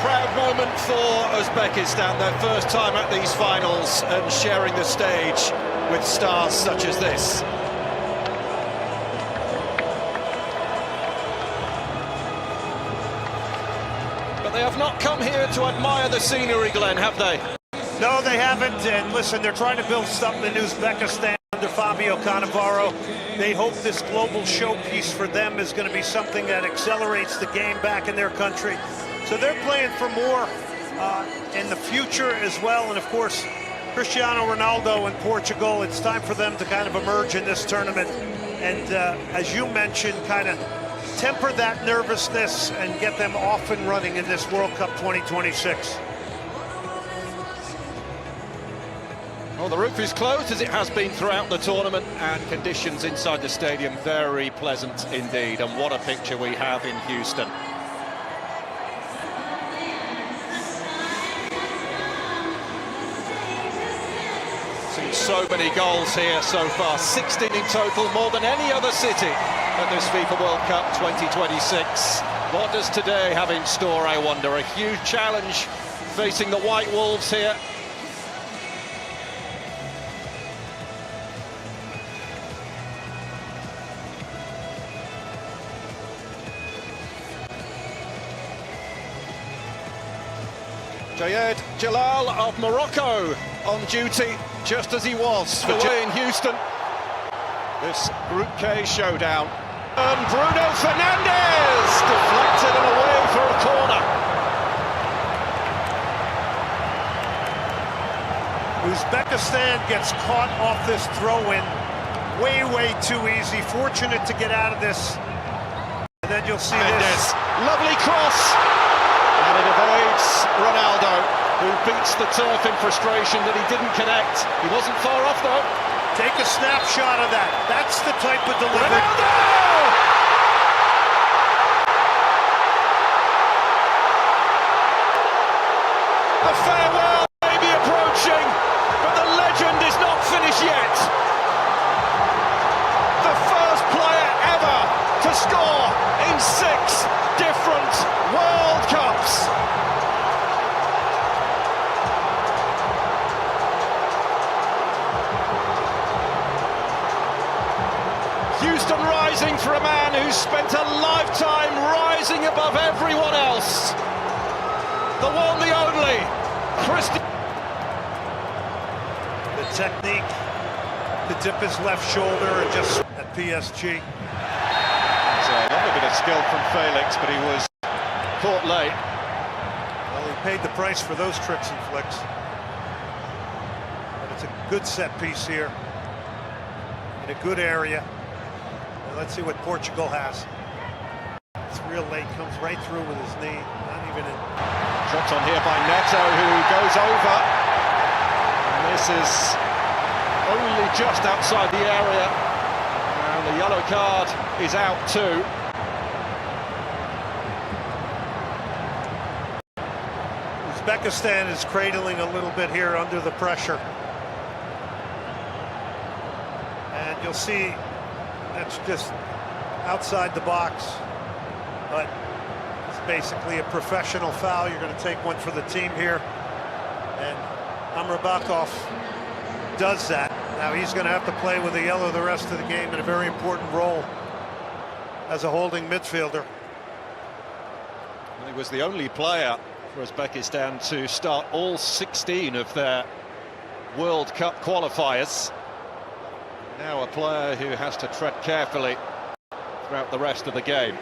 proud moment for Uzbekistan, their first time at these finals and sharing the stage with stars such as this. But they have not come here to admire the scenery, Glenn, have they? No, they haven't, and listen, they're trying to build something in Uzbekistan under Fabio Cannavaro. They hope this global showpiece for them is going to be something that accelerates the game back in their country. So they're playing for more in the future as well, and of course, Cristiano Ronaldo in Portugal, it's time for them to kind of emerge in this tournament. And as you mentioned, kind of temper that nervousness and get them off and running in this World Cup 2026. Well, the roof is closed as it has been throughout the tournament, and conditions inside the stadium very pleasant indeed. And what a picture we have in Houston. Seen so many goals here so far, 16 in total, more than any other city at this FIFA World Cup 2026. What does today have in store, I wonder? A huge challenge facing the White Wolves here. Jayed Jalal of Morocco on duty, just as he was away in Houston. This Group K showdown. And Bruno Fernandes deflected and away for a corner. Uzbekistan gets caught off this throw-in way too easy. Fortunate to get out of this. And then you'll see this. Lovely cross. And it evades Ronaldo, who beats the turf in frustration that he didn't connect. He wasn't far off, though. Take a snapshot of that. That's the type of delivery. Ronaldo! The farewell may be approaching, but the legend is not finished yet. The first player ever to score in 6 different World Cups. Houston rising for a man who's spent a lifetime rising above everyone else. The one, the only, Cristiano. The technique to dip his left shoulder and just at PSG. Not a bit of skill from Felix, but he was caught late. Well, he paid the price for those tricks and flicks. But it's a good set piece here in a good area. And let's see what Portugal has. It's real late, comes right through with his knee, not even in. Dropped on here by Neto, who goes over. And this is only just outside the area. And the yellow card is out too. Uzbekistan is cradling a little bit here under the pressure. And you'll see that's just outside the box. But it's basically a professional foul. You're going to take one for the team here. And Amrabatov does that. Now he's going to have to play with a yellow the rest of the game in a very important role as a holding midfielder. Well, he was the only player for Uzbekistan to start all 16 of their World Cup qualifiers. Now a player who has to tread carefully throughout the rest of the game.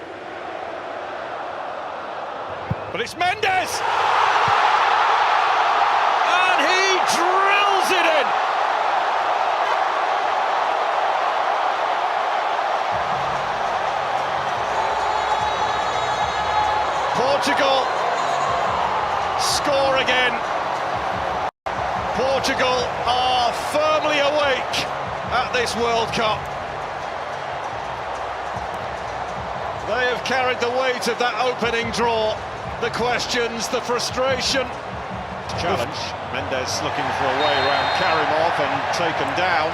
But it's Mendes! And he drills it in! Portugal score again. Portugal are firmly awake at this World Cup. They have carried the weight of that opening draw. The questions, the frustration. Challenge. Mendes looking for a way around Karimov and taken down.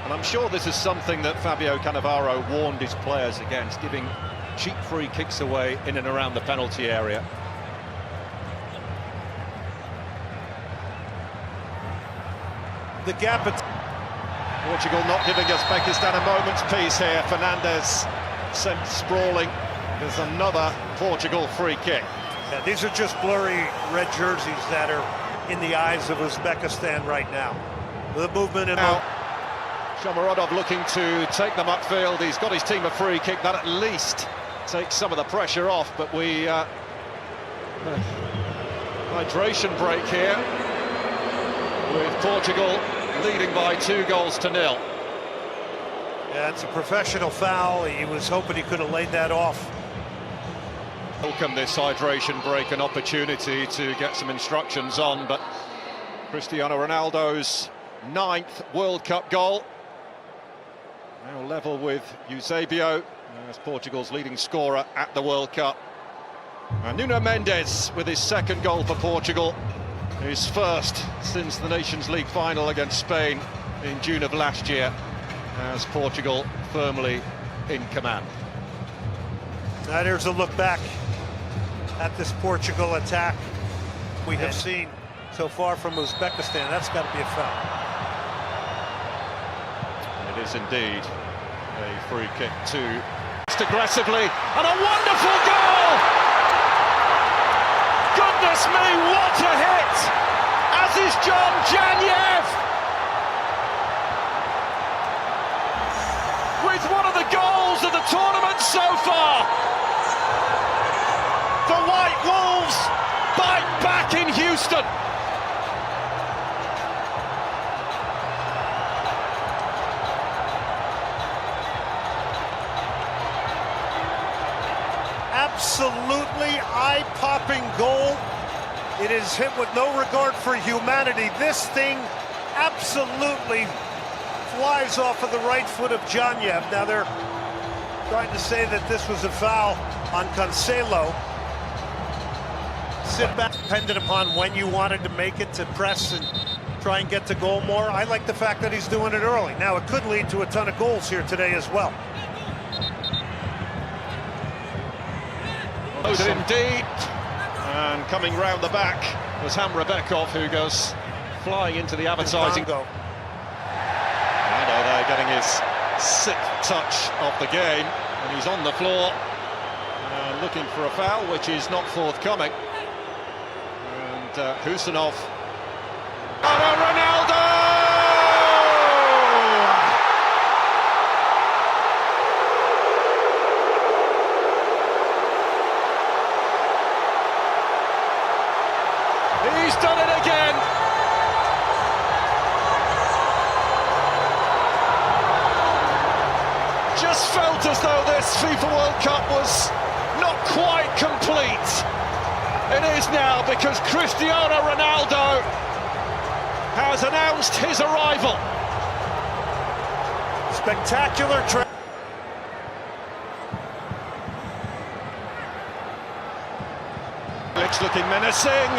And I'm sure this is something that Fabio Cannavaro warned his players against, giving cheap free kicks away in and around the penalty area. The gap at Portugal not giving Uzbekistan a moment's peace here. Fernandez sent sprawling. There's another Portugal free kick. Yeah, these are just blurry red jerseys that are in the eyes of Uzbekistan right now. The movement in now, Shomurodov looking to take them upfield. He's got his team a free kick. That at least takes some of the pressure off. But we hydration break here with Portugal leading by 2-0. Yeah, it's a professional foul. He was hoping he could have laid that off. Welcome this hydration break, an opportunity to get some instructions on, but Cristiano Ronaldo's 9th World Cup goal. Now level with Eusebio as Portugal's leading scorer at the World Cup. And Nuno Mendes with his 2nd goal for Portugal, his first since the Nations League final against Spain in June of last year, as Portugal firmly in command. Now there's a look back at this Portugal attack we have seen so far from Uzbekistan. That's got to be a foul. It is indeed a free kick to aggressively, and a wonderful goal! Goodness me, what a hit! As is John Janyev with one of the goals of the tournament so far. The White Wolves bite back in Houston. Absolutely eye-popping goal. It is hit with no regard for humanity. This thing absolutely flies off of the right foot of Janyev. Now they're trying to say that this was a foul on Cancelo. Sit back, dependent upon when you wanted to make it, to press and try and get to goal more. I like the fact that he's doing it early. Now it could lead to a ton of goals here today as well. Indeed, and coming round the back was Hamrabekov, who goes flying into the advertising. I know they're getting his 6th touch of the game, and he's on the floor looking for a foul, which is not forthcoming. And Husanov. Ronaldo! He's done it again. Just felt as though this FIFA World Cup was not quite complete. It is now, because Cristiano Ronaldo has announced his arrival. Spectacular trip. It's looking menacing.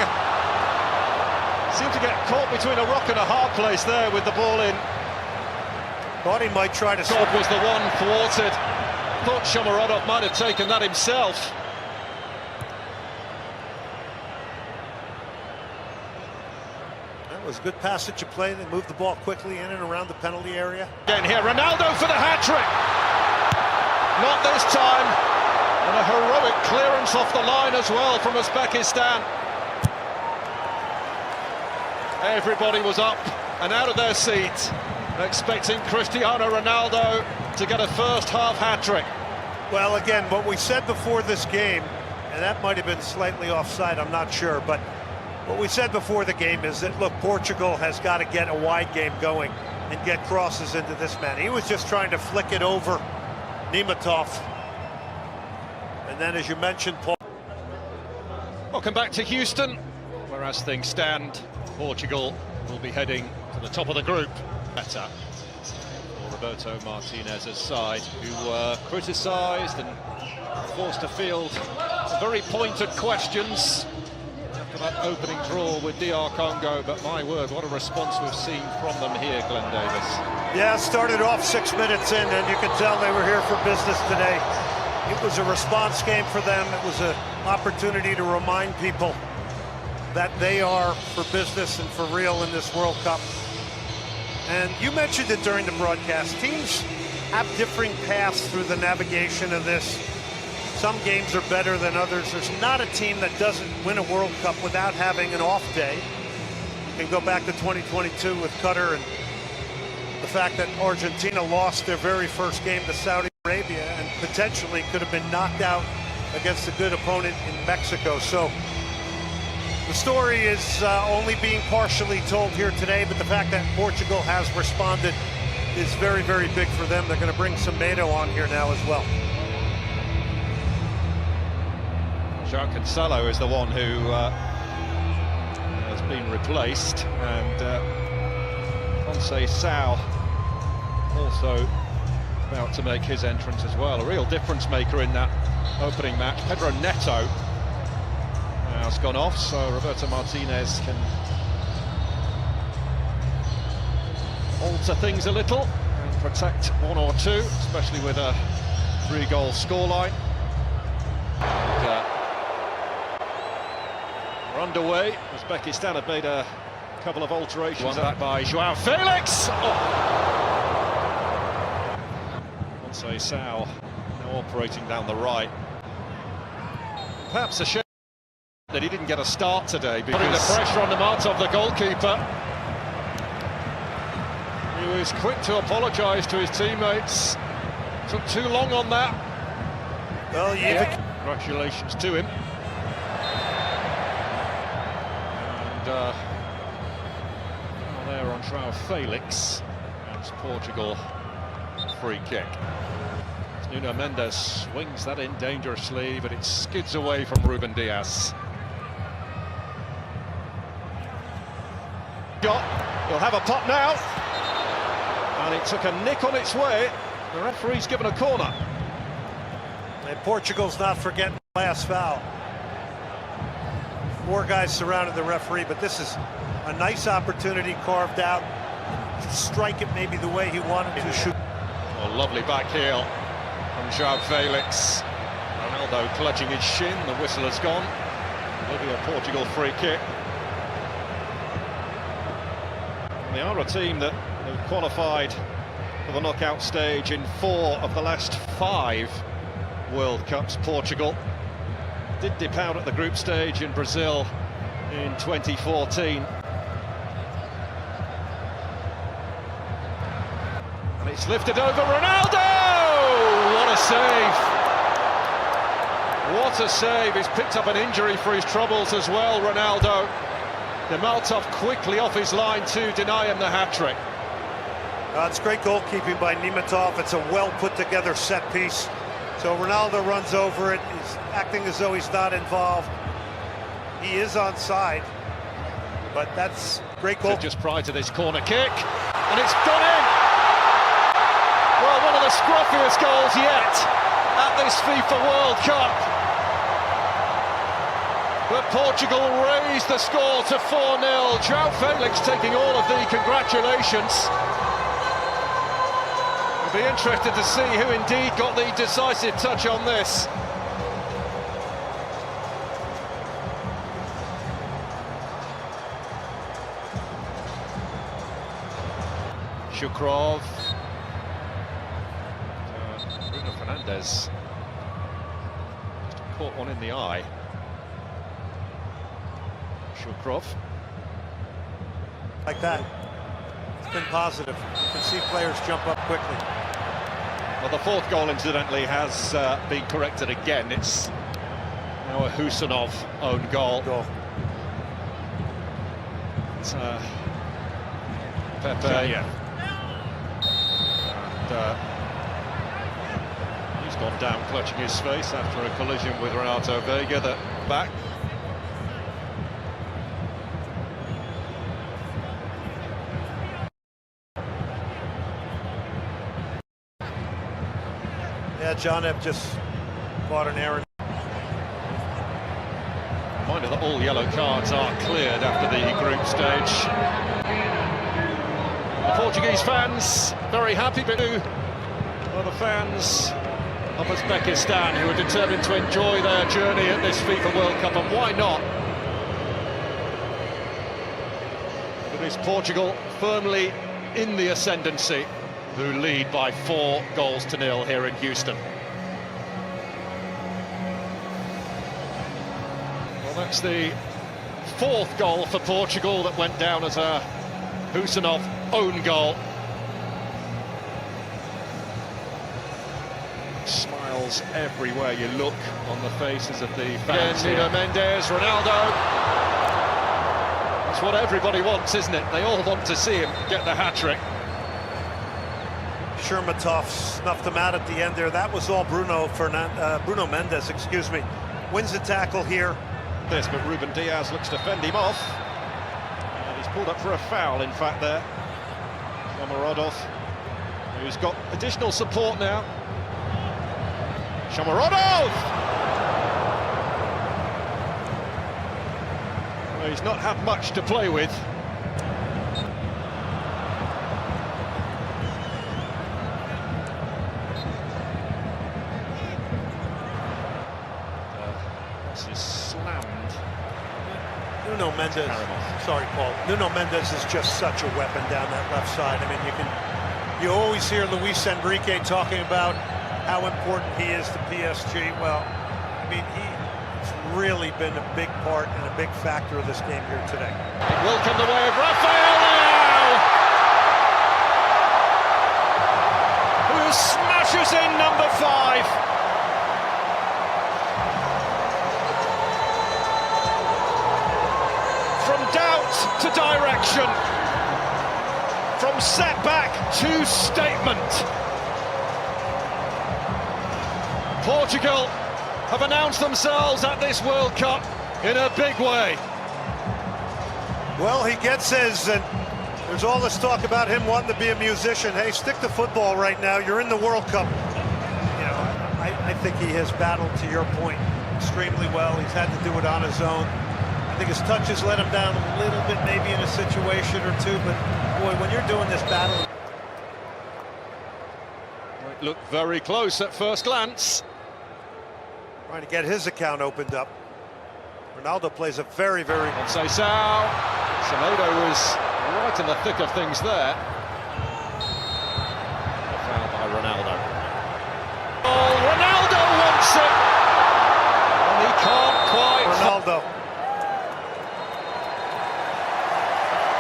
Seemed to get caught between a rock and a hard place there with the ball in. Thought he might try to... Todd was the one thwarted. Thought Shomurodov might have taken that himself. That was good passage of play. They moved the ball quickly in and around the penalty area. Again here, Ronaldo for the hat-trick. Not this time. And a heroic clearance off the line as well from Uzbekistan. Everybody was up and out of their seat, expecting Cristiano Ronaldo to get a first-half hat-trick. Well, again, what we said before this game, and that might have been slightly offside, I'm not sure, but what we said before the game is that, look, Portugal has got to get a wide game going and get crosses into this man. He was just trying to flick it over Nematov. And then, as you mentioned, Paul... Welcome back to Houston, where as things stand, Portugal will be heading to the top of the group. Better for Roberto Martinez's side, who were criticised and forced to field very pointed questions after that opening draw with DR Congo. But my word, what a response we've seen from them here, Glenn Davis. Yeah, started off 6 minutes in, and you can tell they were here for business today. It was a response game for them. It was an opportunity to remind people that they are for business and for real in this World Cup. And you mentioned it during the broadcast. Teams have differing paths through the navigation of this. Some games are better than others. There's not a team that doesn't win a World Cup without having an off day. You can go back to 2022 with Qatar and the fact that Argentina lost their very first game to Saudi Arabia and potentially could have been knocked out against a good opponent in Mexico. So the story is only being partially told here today, but the fact that Portugal has responded is very, very big for them. They're going to bring Semedo on here now as well. João Cancelo is the one who has been replaced, and Conceição also about to make his entrance as well. A real difference maker in that opening match. Pedro Neto has gone off, so Roberto Martinez can alter things a little and protect one or two, especially with a 3-goal scoreline. We're underway. Uzbekistan have made a couple of alterations. One back by João Felix. Conceição now operating down the right. Perhaps a shame that he didn't get a start today, because putting the pressure on the Martov, the goalkeeper. He was quick to apologise to his teammates. Took too long on that. Well, congratulations to him. And there on João Felix. That's Portugal free kick. Nuno Mendes swings that in dangerously, but it skids away from Ruben Dias. He'll have a pop now, and it took a nick on its way. The referee's given a corner. And Portugal's not forgetting the last foul. 4 guys surrounded the referee, but this is a nice opportunity carved out to strike it maybe the way he wanted to shoot. Oh, lovely back heel from João Felix. Ronaldo clutching his shin, the whistle has gone. It'll be a Portugal free kick. They are a team that have qualified for the knockout stage in 4 of the last 5 World Cups. Portugal did dip out at the group stage in Brazil in 2014. And it's lifted over Ronaldo! What a save! What a save! He's picked up an injury for his troubles as well, Ronaldo. Demaltov quickly off his line to deny him the hat-trick. It's great goalkeeping by Nematov. It's a well put together set piece. So Ronaldo runs over it. He's acting as though he's not involved. He is onside, but that's great goal. Just prior to this corner kick, and it's gone in. Well, one of the scruffiest goals yet at this FIFA World Cup. But Portugal raised the score to 4-0. João Felix taking all of the congratulations. We'll be interested to see who indeed got the decisive touch on this. Shukrov. Bruno Fernandes. Just caught one in the eye. Shukrov. Like that. It's been positive. You can see players jump up quickly. Well, the 4th goal, incidentally, has been corrected again. It's now a Husanov own goal. It's Pepe. Yeah. And he's gone down clutching his face after a collision with Renato Vega, the back. Yeah, John Epp just caught an error. Reminder that all yellow cards are cleared after the group stage. The Portuguese fans very happy, but other fans of Uzbekistan, who are determined to enjoy their journey at this FIFA World Cup, and why not? It is Portugal firmly in the ascendancy, who lead by 4-0 here in Houston. Well, that's the 4th goal for Portugal that went down as a Husanov own goal. Smiles everywhere you look on the faces of the fans. Nuno Mendes, Ronaldo. It's what everybody wants, isn't it? They all want to see him get the hat-trick. Shermatov snuffed him out at the end there. That was all Bruno Mendes, excuse me. Wins the tackle here. But Ruben Diaz looks to fend him off. And he's pulled up for a foul, in fact, there. Shomurodov, who's got additional support now. Shomurodov! Well, he's not had much to play with. This is slammed. Nuno Mendes, sorry Paul, Nuno Mendes is just such a weapon down that left side. I mean, you always hear Luis Enrique talking about how important he is to PSG. Well, I mean, he's really been a big part and a big factor of this game here today. It will come the way of Rafael Leao, who smashes in number 5. From doubt to direction, from setback to statement. Portugal have announced themselves at this World Cup in a big way. Well, he gets his, and there's all this talk about him wanting to be a musician. Hey, stick to football right now. You're in the World Cup. You know, I think he has battled, to your point, extremely well. He's had to do it on his own. I think his touches let him down a little bit, maybe in a situation or two, but boy, when you're doing this battle... It looked very close at first glance. Trying to get his account opened up. Ronaldo plays a very, very... Semedo was right in the thick of things there. Foul by Ronaldo. Oh, Ronaldo wants it! And he can't quite... Ronaldo.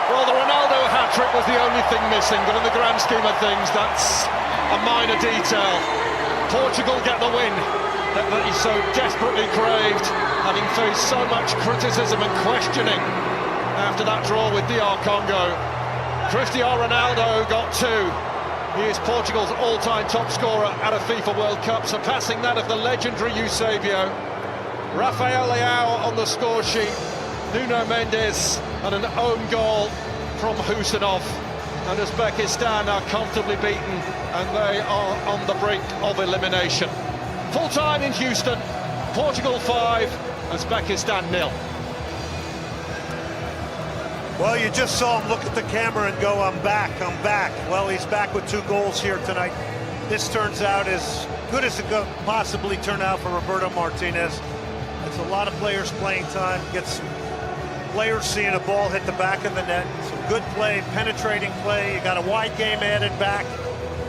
Well, the Ronaldo hat-trick was the only thing missing, but in the grand scheme of things, that's a minor detail. Portugal get the win that he so desperately craved, having faced so much criticism and questioning after that draw with DR Congo. Cristiano Ronaldo got 2. He is Portugal's all-time top scorer at a FIFA World Cup, surpassing that of the legendary Eusebio. Rafael Leao on the score sheet, Nuno Mendes and an own goal from Husanov. And Uzbekistan are comfortably beaten, and they are on the brink of elimination. Full time in Houston, Portugal 5, Uzbekistan 0. Well, you just saw him look at the camera and go, I'm back. Well, he's back with 2 goals here tonight. This turns out as good as it could possibly turn out for Roberto Martinez. It's a lot of players playing time, gets players seeing a ball hit the back of the net. Some good play, penetrating play. You got a wide game added back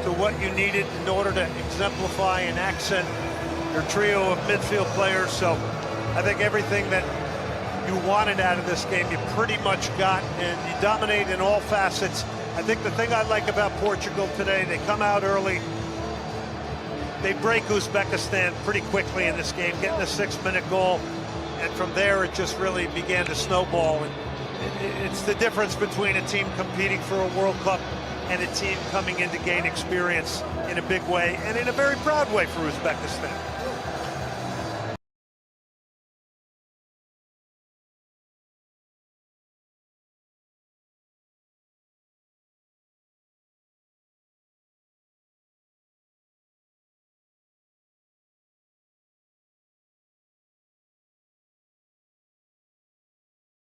to what you needed in order to exemplify and accent your trio of midfield players. So I think everything that you wanted out of this game, you pretty much got, and you dominate in all facets. I think the thing I like about Portugal today, they come out early. They break Uzbekistan pretty quickly in this game, getting a 6-minute goal. And from there, it just really began to snowball. And it's the difference between a team competing for a World Cup and a team coming in to gain experience in a big way and in a very proud way for Uzbekistan.